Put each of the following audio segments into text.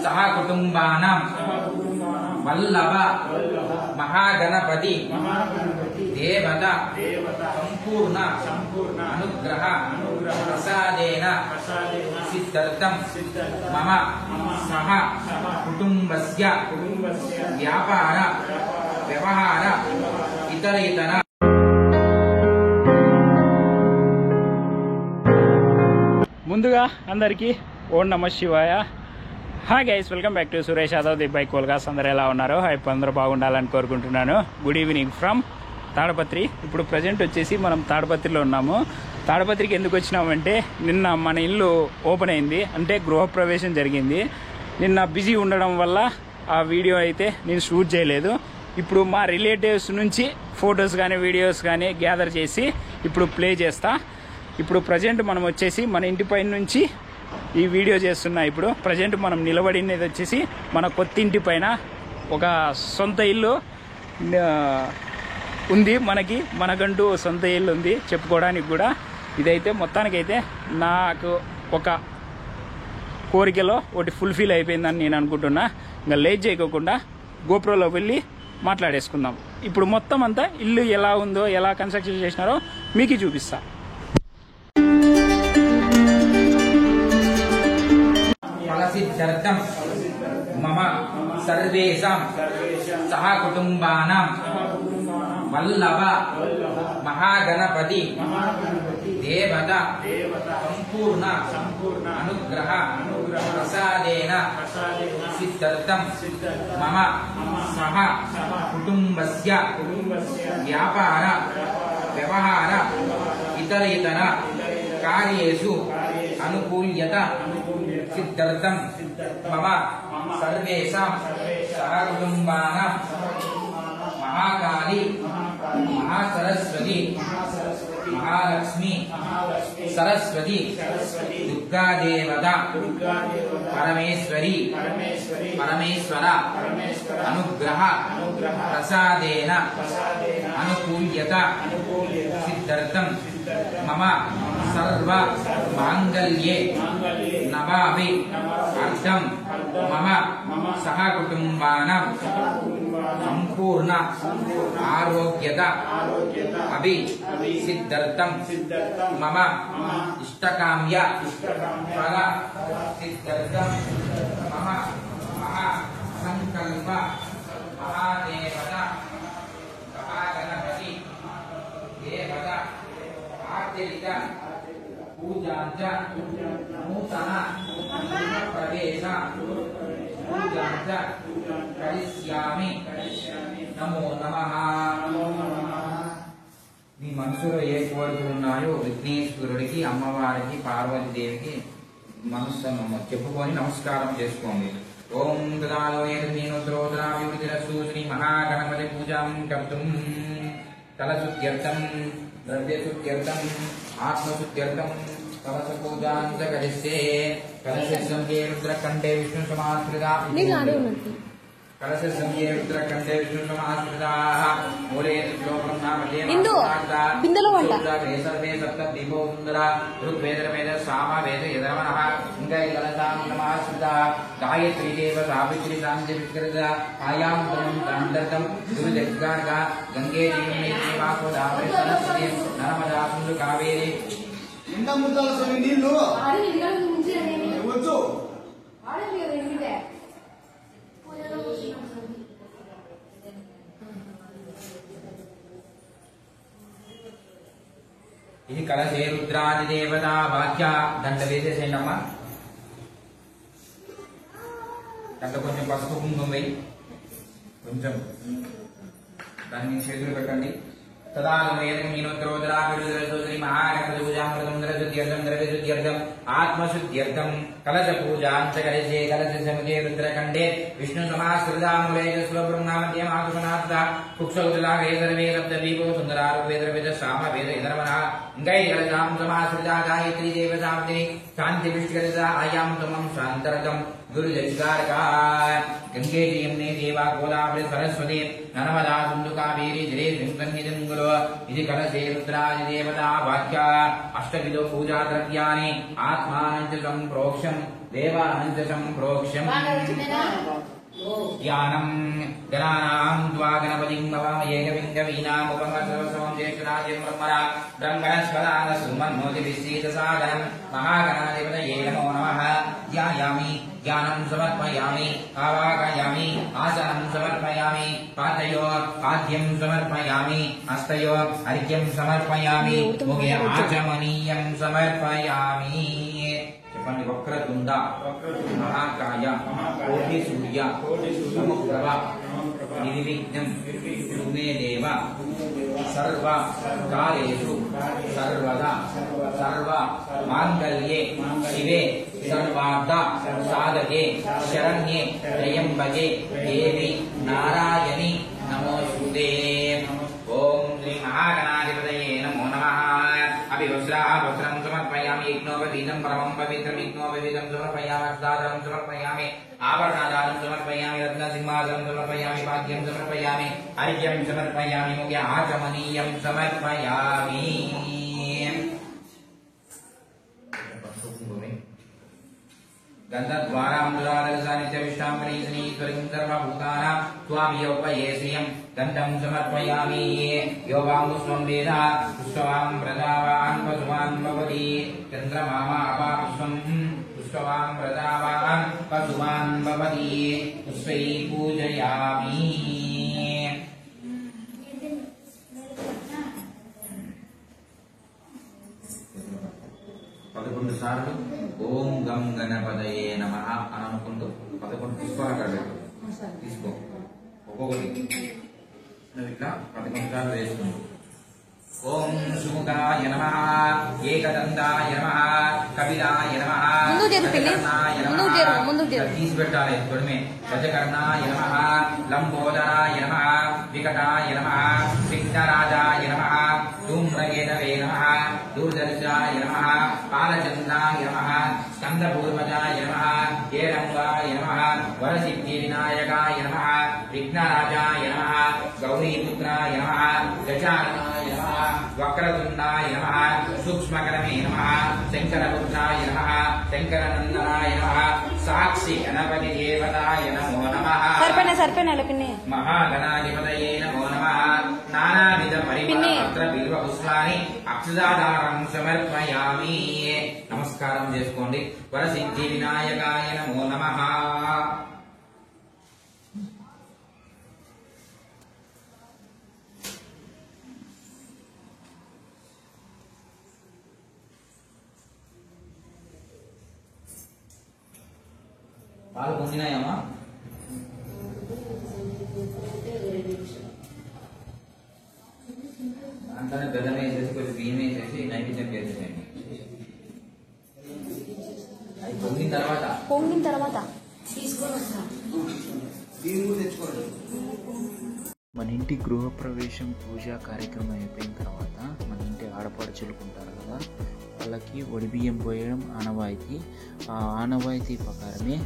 सह कुटुंबानां वल्लभ महागणपति देवता संपूर्ण अनुग्रह प्रसादेन सिद्धर्थं मम सह कुटुंबस्य व्यापार व्यवहार इतरेतर ముందుగా అందరికీ ఓం నమః శివాయ. Hi guys, welcome back to Suresh Yadav the bike కోల్గాస్. అందరూ ఎలా ఉన్నారు? అందరూ బాగుండాలని కోరుకుంటున్నాను. Good evening from Tadipatri. ఇప్పుడు ప్రజెంట్ వచ్చేసి మనం తాడపత్రిలో ఉన్నాము. తాడపత్రికి ఎందుకు వచ్చినామంటే నిన్న మన ఇల్లు ఓపెన్ అయింది, అంటే గృహప్రవేశం జరిగింది. నిన్న బిజీ ఉండడం వల్ల ఆ వీడియో అయితే నేను షూట్ చేయలేదు. ఇప్పుడు మా రిలేటివ్స్ నుంచి ఫొటోస్ కానీ వీడియోస్ కానీ గ్యాదర్ చేసి ఇప్పుడు ప్లే చేస్తా. ఇప్పుడు ప్రజెంట్ మనం వచ్చేసి మన ఇంటి పైన నుంచి ఈ వీడియో చేస్తున్నా. ఇప్పుడు ప్రజెంట్ మనం నిలబడినది వచ్చేసి మన కొత్త ఇంటి పైన ఒక సొంత ఇల్లు ఉంది. మనకంటూ సొంత ఇల్లు ఉంది చెప్పుకోవడానికి కూడా. ఇదైతే మొత్తానికైతే నాకు ఒక కోరికలో ఒకటి ఫుల్ఫిల్ అయిపోయిందని నేను అనుకుంటున్నా. ఇంకా లేట్ చేయకోకుండా గోప్రోలో వెళ్ళి మాట్లాడేసుకుందాం. ఇప్పుడు మొత్తం అంతా ఇల్లు ఎలా ఉందో, ఎలా కన్స్ట్రక్షన్ చేసినారో మీకు చూపిస్తా. सिद्धर्थं मम सर्वेषां सह कुटुंबानां वल्लभ महागणपति देवता संपूर्ण अनुग्रह प्रसादेन सिद्धर्थं मम सह कुटुंबस्य व्यापार व्यवहार इतरेतर कार्येषु अनुकूल्यता सिद्धर्थं मम सर्वेषां सह कुटुंबानां महाकाली महासरस्वती महालक्ष्मी सरस्वती दुर्गा देवता परमेश्वरी परमेश्वर अनुग्रह प्रसादेन अनुकूल्यता सिद्धर्थं मम सर्व मांगल्ये नवामि अर्थं मम सह कुटुंबानां संपूर्ण आरोग्यता अभि सिद्धर्थं मम इष्टकाम्य फल सिद्धर्थं मम महासंकल्प महादेवता महागणपति देवता आर्तिक पूजांच नूतन प्रवेश पूजांच करिष्यामि नमो नमः. మీ మనసులో ఏ కోరికలు ఉన్నాయో విఘ్నేశ్వరుడికి, అమ్మవారికి, పార్వతీదేవికి మనసు చెప్పుకొని నమస్కారం చేసుకోండి. ఓం తదాలోయద్రోద్రాభివృద్ధిరస్తు శ్రీ మహాగణపతి పూజాం కర్తుం కలశుద్ధ్యర్థం ద్రవ్యశుద్ధ్యర్థం ఆత్మశుద్ధ్యర్థం కలశ పూజాం చ కరిష్యే. కలశస్యంగే రుద్రకంఠే విష్ణు సమాశ్రితా कलशसंज्ञे रुद्रकण्ठे विष्णुसमाश्रिताः मूले श्लोकं नाम सर्वे सप्तदीपो सुन्दरा ऋग्वेदवेद सामवेद यदर्वणः इङ्गैकलसां समाश्रिताः गायत्री देव सावित्री सान्ध्यविष्कृता आयां तमं सान्दर्तं गुरुजग्गार्गा गङ्गे जीवने वासोदावरे सरस्वती नर्मदा सिन्धु कावेरी ఇందముద్దాల స్వామి నీళ్ళు వచ్చు. ఇది కలశే రుద్రాది దేవత వాక్య దండ వేసేసేయండి అమ్మా. దాంట్లో కొంచెం పసుపు కుంకుమ వేయి, కొంచెం దాన్ని చేతులు పెట్టండి. तदानुमेदमीनोत्तरोदराभिरुद्रसुश्री महागणपतिपूजामृतं द्रशुद्ध्यर्थं द्रव्यशुद्ध्यर्थं आत्मशुद्ध्यर्थं कलशपूजां च करिष्ये. कलशसमुखे रुद्रकण्ठे विष्णुसमाश्रितामूले स्वब्रह्मणामध्यमातुषनाथः कुक्षौजलाभे सर्वे सप्तदीपो सुन्दरारुवेदवेद सामवेद इदर्वणः गैकलशां समाश्रिता गायत्री देवताब्दिनी शान्तिविष्टिकरिता आयां तमं शान्तरकं गुरुजग्गारका గంగే యమునే దేవా గోదావరి సరస్వతి నర్మదా సింధు కావేరీ జలేస్మిన్ సన్నిధిం కురు ఇది కలశే రుద్రాది దేవతా వాక్య అష్టవిధో పూజా ద్రవ్యాని ఆత్మానం చ సంప్రోక్ష్యం దేవానం చ సంప్రోక్ష్యం జ్ఞానం గణానాం త్వా గణపతిం భవామహే కవిం కవీనాముపమశ్రవస్తవం జ్యేష్ఠరాజం బ్రహ్మణా బ్రహ్మణస్పదాన సుమన్మోతిభిశ్చేత సాదనం మహాగణాధిపతయే నమో నమః ధ్యాయామి జ్ఞానం సమర్పయామి ఆవాహయామి ఆసనం సమర్పయామి పాదయో పాద్యం సమర్పయామి హస్తయో అర్ఘ్యం సమర్పయామి ముఖే ఆచమనీయం సమర్పయామి. చెప్పండి. వక్రతుండ మహాకాయ కోటి సూర్య సమప్రభ నిర్విఘ్నం మే దేవ సర్వ కాలేషు సర్వదా సర్వ మాంగళ్యే శివే సర్వార్థ సాధకే శరణ్యే త్రయంబకే దేవి నారాయణి నమోస్తుతే. ఓం శ్రీ మహాగణాధిపతయే నమో నమః. అభివస్త్రం సమర్పయామి యజ్ఞోపవీతం పరమం పవిత్రం యజ్ఞోపవీతం సమర్పయామి అక్షదారం సమర్పయామి ఆభరణాదారం సమర్పయామి రత్నసింహాసనం సమర్పయామి పాద్యం సమర్పయామి అర్ఘ్యం సమర్పయామి ముఖ్య ఆచమనీయం సమర్పయామి. గంధద్వారాంబుదారసానిత్యవిష్టాంబరీశ్వరీం సర్వభూతానాం త్వామియోపయే శ్రియం గంధం సమర్పయామి. యో వాం పుష్పం వేద పుష్పవాన్ ప్రజావాన్ పశువాన్ భవతి చంద్రమామా అపా పుష్పం పుష్పవాన్ ప్రజావాన్ పశువాన్ భవతి పుష్పై పూజయామి. 11 సార్లు ఓం గం గణపతయే నమః అని అనుకుంటూ 11 పుష్పాలు అక్కడ తీసుకో. ఒక్కొక్కటి నువ్వు ఇట్లా 11 సార్లు వేసుకుంటూ ఓం సుముఖాయ నమః ఏకదంతాయ నమః కపిలాయ నమః తీసి పెట్టాలి. తొడిమే గజకర్ణాయ నమః లంబోదరాయ నమః వికటాయ నమః విఘ్నరాజాయ నమః ధూమ్రకేతవే నమః దూర్దర్శాయ నమః పాలచంద్రాయ నమః స్కందపూర్వజాయ నమః ఏరంగాయ నమః వరసిద్ధి వినాయకాయ నమః విఘ్నరాజాయ నమః గౌరీపుత్రాయ నమః గజాననాయ నమః వక్రతుండాయ నమః సూక్ష్మకరమే నమః శంకరపుత్రాయ నమః శంకరనందనాయ నమః సాక్షి గణపతి దేవతాయ నమో నమః మహాగణాధిపతయే నమో నమః నానావిధ పరిమళపత్ర బిల్వ పుష్పాని అక్షదాధారం సమర్పయామి. నమస్కారం చేసుకోండి. వరసిద్ధి వినాయకాయ నమో నమః. పాలు పొందినాయమ్మా? అంతనే బెల్లం వేసేసి కొంచెం బియ్యం వేసేసి నైవేద్యం చేసేసేయండి. అది పొంగిన తర్వాత మన ఇంటి గృహప్రవేశం పూజా కార్యక్రమం అయిపోయిన తర్వాత మన ఇంటి ఆడపడుచులుకుంటారు కదా, వాళ్ళకి ఒడిబియ్యం పోయడం ఆనవాయితీ. ఆ ఆనవాయితీ ప్రకారమే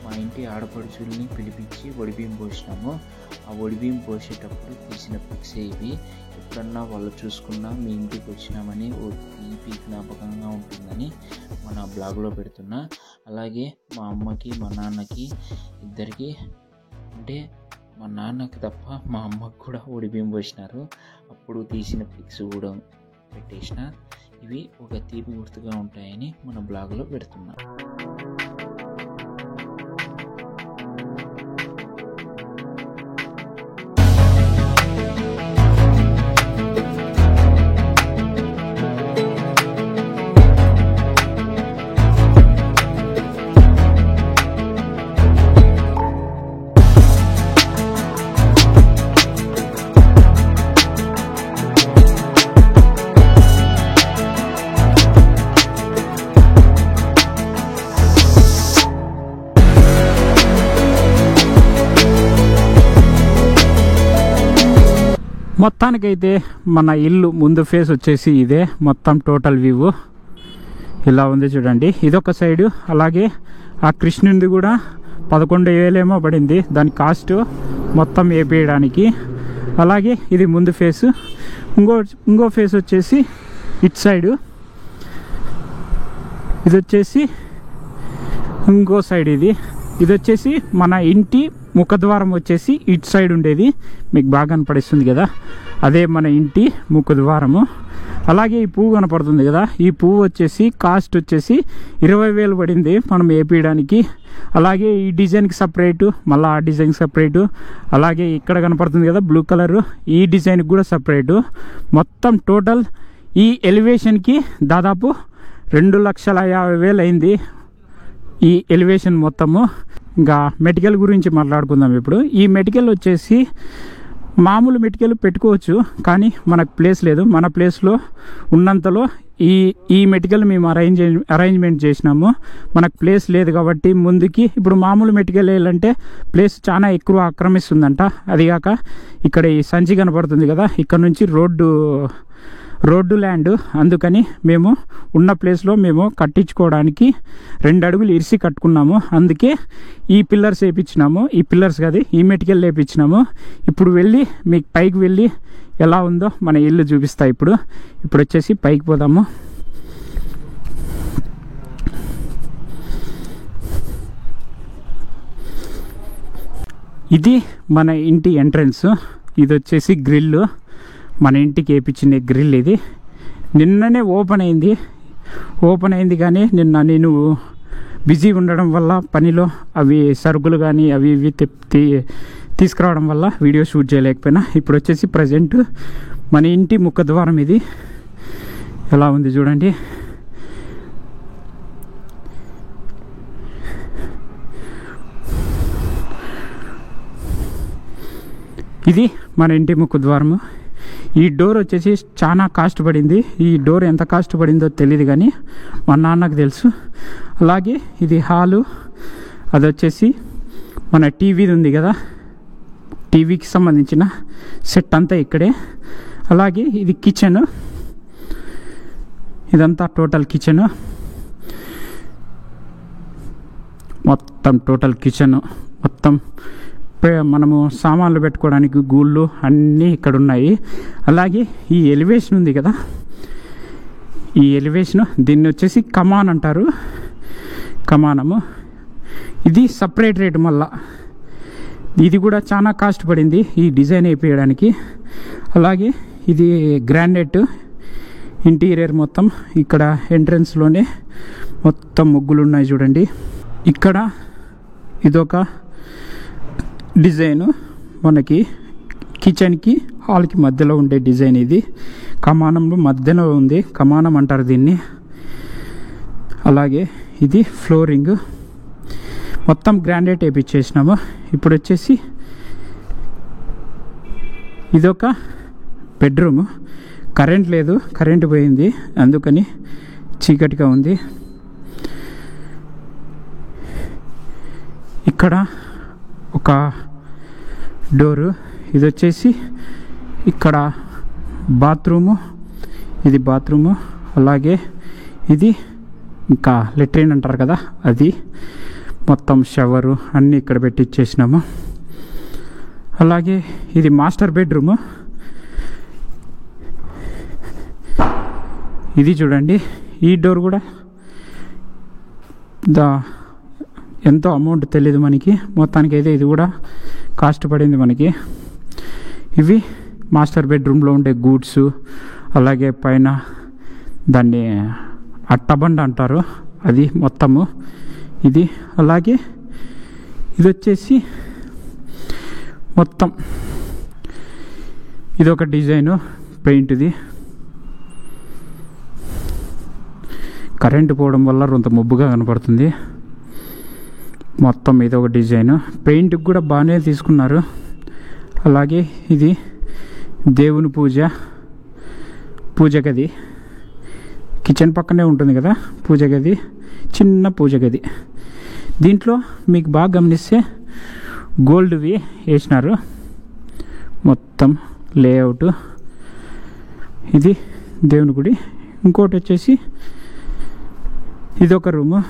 మా ఇంటి ఆడపడుచుల్ని పిలిపించి ఒడిబియ్యం పోసినాము. ఆ ఒడిబియ్యం పోసేటప్పుడు తీసిన పిక్స్ ఇవి. ఎప్పుడన్నా వాళ్ళు చూసుకున్నా మీ ఇంటికి వచ్చినామని ఓ తీపి జ్ఞాపకంగా ఉంటుందని మన బ్లాగ్లో పెడుతున్నా. అలాగే మా అమ్మకి మా నాన్నకి ఇద్దరికి, అంటే మా నాన్నకి తప్ప మా అమ్మకి కూడా ఒడిబియ్యం పోసినారు. అప్పుడు తీసిన పిక్స్ కూడా పెట్టేసిన. ఇవి ఒక తీపి గుర్తుగా ఉంటాయని మన బ్లాగ్లో పెడుతున్నా. మొత్తానికైతే మన ఇల్లు ముందు ఫేస్ వచ్చేసి ఇదే. మొత్తం టోటల్ వ్యూ ఇలా ఉంది చూడండి. ఇదొక సైడు. అలాగే ఆ కృష్ణునిది కూడా 11,000 పడింది దాని కాస్ట్ మొత్తం వేపేయడానికి. అలాగే ఇది ముందు ఫేస్. ఇంకో ఫేస్ వచ్చేసి ఇట్ సైడు, ఇది వచ్చేసి ఇంకో సైడ్. ఇది వచ్చేసి మన ఇంటి ముఖద్వారం వచ్చేసి ఇట్ సైడ్ ఉండేది, మీకు బాగా కనపడిస్తుంది కదా, అదే మన ఇంటి ముఖద్వారము. అలాగే ఈ పువ్వు కనపడుతుంది కదా, ఈ పువ్వు వచ్చేసి కాస్ట్ వచ్చేసి 20,000 పడింది మనం వేపించడానికి. అలాగే ఈ డిజైన్కి సపరేటు, మళ్ళీ ఆ డిజైన్కి సపరేటు. అలాగే ఇక్కడ కనపడుతుంది కదా బ్లూ కలరు, ఈ డిజైన్కి కూడా సపరేటు. మొత్తం టోటల్ ఈ ఎలివేషన్కి దాదాపు 2,50,000 అయింది ఈ ఎలివేషన్ మొత్తము. ఇంకా మెటీరియల్ గురించి మాట్లాడుకుందాం ఇప్పుడు. ఈ మెటీరియల్ వచ్చేసి మామూలు మెటీరియల్ పెట్టుకోవచ్చు, కానీ మనకు ప్లేస్ లేదు. మన ప్లేస్లో ఉన్నంతలో ఈ మెటీరియల్ మేము అరేంజ్మెంట్ చేసినాము. మనకు ప్లేస్ లేదు కాబట్టి ముందుకి ఇప్పుడు మామూలు మెటీరియల్ వేయాలంటే ప్లేస్ చాలా ఎక్కువ ఆక్రమిస్తుందంట. అదిగాక ఇక్కడ ఈ సంచి కనపడుతుంది కదా, ఇక్కడ నుంచి రోడ్డు ల్యాండ్, అందుకని మేము ఉన్న ప్లేస్లో మేము కట్టించుకోవడానికి 2 అడుగులు ఇరిసి కట్టుకున్నాము. అందుకే ఈ పిల్లర్స్ వేయించినాము. ఈ పిల్లర్స్ కాదు, ఈ మెటీరియల్ వేయించినాము. ఇప్పుడు వెళ్ళి మీకు పైకి వెళ్ళి ఎలా ఉందో మన ఇల్లు చూపిస్తా. ఇప్పుడు వచ్చేసి పైకి పోదాము. ఇది మన ఇంటి ఎంట్రన్స్. ఇది వచ్చేసి గ్రిల్, మన ఇంటికి వేయించిన గ్రిల్. ఇది నిన్ననే ఓపెన్ అయింది కానీ నిన్న నేను బిజీ ఉండడం వల్ల పనిలో అవి సరుకులు కానీ అవి ఇవి తీసుకురావడం వల్ల వీడియో షూట్ చేయలేకపోయినా. ఇప్పుడు వచ్చేసి ప్రజెంట్ మన ఇంటి ముఖద్వారం ఇది ఎలా ఉంది చూడండి. ఇది మన ఇంటి ముఖద్వారము. ఈ డోర్ వచ్చేసి చాలా కాస్ట్ పడింది. ఈ డోర్ ఎంత కాస్ట్ పడిందో తెలియదు కానీ మా నాన్నకు తెలుసు. అలాగే ఇది హాలు, అది వచ్చేసి మన టీవీది ఉంది కదా, టీవీకి సంబంధించిన సెట్ అంతా ఇక్కడే. అలాగే ఇది కిచెన్, ఇదంతా టోటల్ కిచెన్, మొత్తం టోటల్ కిచెన్. మొత్తం మనము సామాన్లు పెట్టుకోవడానికి గూళ్ళు అన్నీ ఇక్కడ ఉన్నాయి. అలాగే ఈ ఎలివేషన్ ఉంది కదా, ఈ ఎలివేషను దీన్ని వచ్చేసి కమాన్ అంటారు, కమానము. ఇది సపరేట్ రేటు, మళ్ళా ఇది కూడా చాలా కాస్ట్ పడింది ఈ డిజైన్ వేయించడానికి. అలాగే ఇది గ్రానైట్ ఇంటీరియర్ మొత్తం. ఇక్కడ ఎంట్రన్స్లోనే మొత్తం ముగ్గులు ఉన్నాయి చూడండి. ఇక్కడ ఇదొక డిజైను, మనకి కిచెన్కి హాల్కి మధ్యలో ఉండే డిజైన్. ఇది కమానంలో మధ్యలో ఉంది, కమానం అంటారు దీన్ని. అలాగే ఇది ఫ్లోరింగ్ మొత్తం గ్రానైట్ వేయించేసినాము. ఇప్పుడు వచ్చేసి ఇదొక బెడ్రూమ్. కరెంట్ లేదు, కరెంట్ పోయింది, అందుకని చీకటిగా ఉంది. ఇక్కడ ఒక డోరు, ఇది వచ్చేసి ఇక్కడ బాత్రూము, ఇది బాత్రూము. అలాగే ఇది ఇంకా లెట్రిన్ అంటారు కదా, అది మొత్తం షవరు అన్నీ ఇక్కడ పెట్టి ఇచ్చేసినాము. అలాగే ఇది మాస్టర్ బెడ్రూము. ఇది చూడండి, ఈ డోర్ కూడా ఎంతో అమౌంట్ తెలియదు మనకి, మొత్తానికి అయితే ఇది కూడా కాస్ట్ పడింది మనకి. ఇవి మాస్టర్ బెడ్రూమ్లో ఉండే గూడ్స్. అలాగే పైన దాన్ని అట్టబండ అంటారు, అది మొత్తము ఇది. అలాగే ఇది వచ్చేసి మొత్తం ఇది ఒక డిజైను పెయింట్ది. కరెంటు పోవడం వల్ల కొంత మబ్బుగా కనపడుతుంది. మొత్తం ఇది ఒక డిజైన్, పెయింట్కి కూడా బాగానే తీసుకున్నారు. అలాగే ఇది దేవుని పూజ గది, కిచెన్ పక్కనే ఉంటుంది కదా పూజ గది, చిన్న పూజ గది. దీంట్లో మీకు బాగా గమనిస్తే గోల్డ్వి వేసినారు మొత్తం లేఅవుట్. ఇది దేవుని గుడి. ఇంకోటి వచ్చేసి ఇదొక రూము,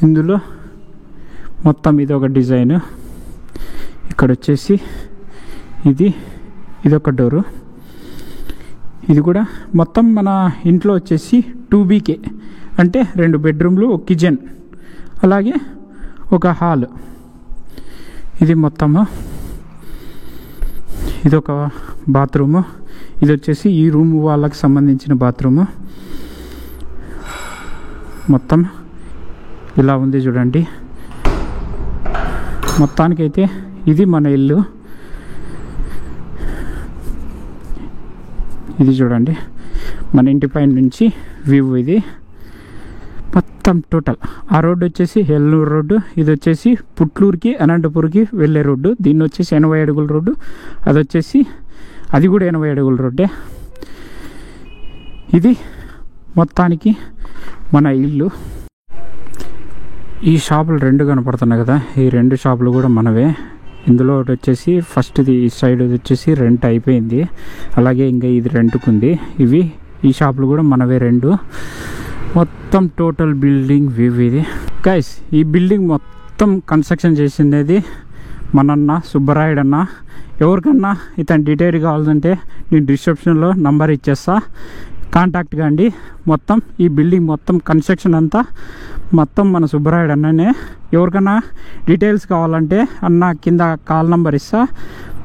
ఇందులో మొత్తం ఇది ఒక డిజైన్. ఇక్కడ వచ్చేసి ఇది ఒక డోరు. ఇది కూడా మొత్తం మన ఇంట్లో వచ్చేసి 2BK అంటే 2 బెడ్రూమ్లు, ఒక కిచెన్, అలాగే ఒక హాల్. ఇది మొత్తము. ఇది ఒక బాత్రూము. ఇది వచ్చేసి ఈ రూమ్ వాళ్ళకి సంబంధించిన బాత్రూము. మొత్తం ఇలా ఉంది చూడండి. మొత్తానికైతే ఇది మన ఇల్లు. ఇది చూడండి మన ఇంటి పైన నుంచి వ్యూ. ఇది మొత్తం టోటల్. ఆ రోడ్డు వచ్చేసి ఎల్లూరు రోడ్డు. ఇది వచ్చేసి పుట్లూరుకి అనంతపూర్కి వెళ్ళే రోడ్డు. దీన్ని వచ్చేసి 80 అడుగుల రోడ్డు. అది వచ్చేసి అది కూడా 80 అడుగుల రోడ్డే. ఇది మొత్తానికి మన ఇల్లు. ఈ షాపులు 2 కనపడుతున్నాయి కదా, ఈ 2 షాపులు కూడా మనవే. ఇందులో ఒకటి వచ్చేసి ఫస్ట్ది ఈ సైడ్ వచ్చేసి రెంట్ అయిపోయింది, అలాగే ఇంకా ఇది రెంట్కు ఉంది. ఈ షాపులు కూడా మనవే 2. మొత్తం టోటల్ బిల్డింగ్ వ్యూ ఇది. గైస్ ఈ బిల్డింగ్ మొత్తం కన్స్ట్రక్షన్ చేసింది మనన్న సుబ్బరాయుడు అన్న. ఎవరికన్నా ఇతని డీటెయిల్ కావాలంటే నేను డిస్క్రిప్షన్లో నంబర్ ఇచ్చేస్తా, కాంటాక్ట్ కాండి. మొత్తం ఈ బిల్డింగ్ మొత్తం కన్స్ట్రక్షన్ అంతా మొత్తం మన సుబ్బరాయుడు అన్ననే. ఎవరికన్నా డీటెయిల్స్ కావాలంటే అన్న కింద కాల్ నెంబర్ ఇస్తా,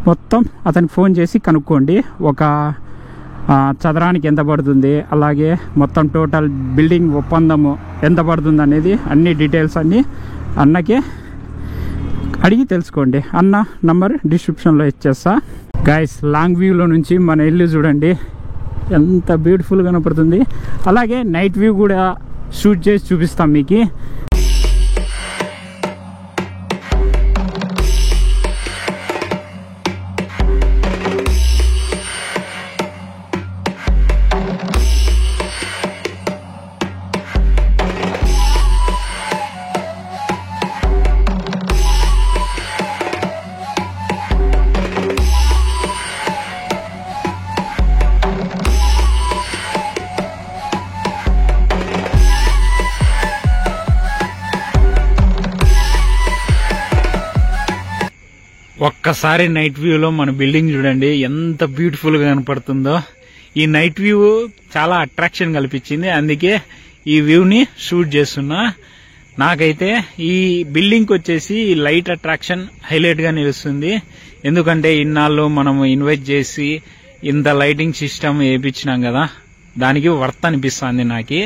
మొత్తం అతనికి ఫోన్ చేసి కనుక్కోండి. ఒక చదరానికి ఎంత పడుతుంది, అలాగే మొత్తం టోటల్ బిల్డింగ్ ఒప్పందము ఎంత పడుతుంది అనేది అన్ని డీటెయిల్స్ అన్నీ అన్నకే అడిగి తెలుసుకోండి. అన్న నంబర్ డిస్క్రిప్షన్లో ఇచ్చేస్తా. గైస్ లాంగ్ వ్యూలో నుంచి మన ఇల్లు చూడండి ఎంత బ్యూటిఫుల్ కనపడుతుంది. అలాగే నైట్ వ్యూ కూడా షూట్ చేసి చూపిస్తాం మీకు. ఒక్కసారి నైట్ వ్యూలో మన బిల్డింగ్ చూడండి ఎంత బ్యూటిఫుల్గా కనపడుతుందో. ఈ నైట్ వ్యూ చాలా అట్రాక్షన్ కల్పించింది, అందుకే ఈ వ్యూని షూట్ చేస్తున్నా. నాకైతే ఈ బిల్డింగ్కి వచ్చేసి లైట్ అట్రాక్షన్ హైలైట్గా నిలుస్తుంది. ఎందుకంటే ఇన్నాళ్ళు మనము ఇన్వెస్ట్ చేసి ఇంత లైటింగ్ సిస్టమ్ వేయించినాం కదా, దానికి వర్త్ అనిపిస్తుంది నాకు.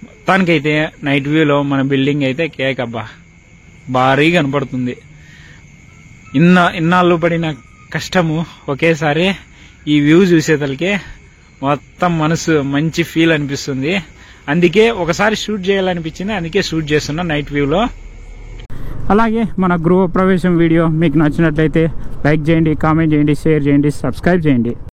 మొత్తానికైతే నైట్ వ్యూలో మన బిల్డింగ్ అయితే కేక్ అబ్బా భారీ కనపడుతుంది. ఇన్నాళ్ళు పడిన కష్టము ఒకేసారి ఈ వ్యూ చూసేతలకే మొత్తం మనసు మంచి ఫీల్ అనిపిస్తుంది. అందుకే ఒకసారి షూట్ చేయాలనిపించింది, అందుకే షూట్ చేస్తున్నా నైట్ వ్యూలో. అలాగే మన గృహ ప్రవేశం వీడియో మీకు నచ్చినట్లయితే లైక్ చేయండి, కామెంట్ చేయండి, షేర్ చేయండి, సబ్స్క్రైబ్ చేయండి.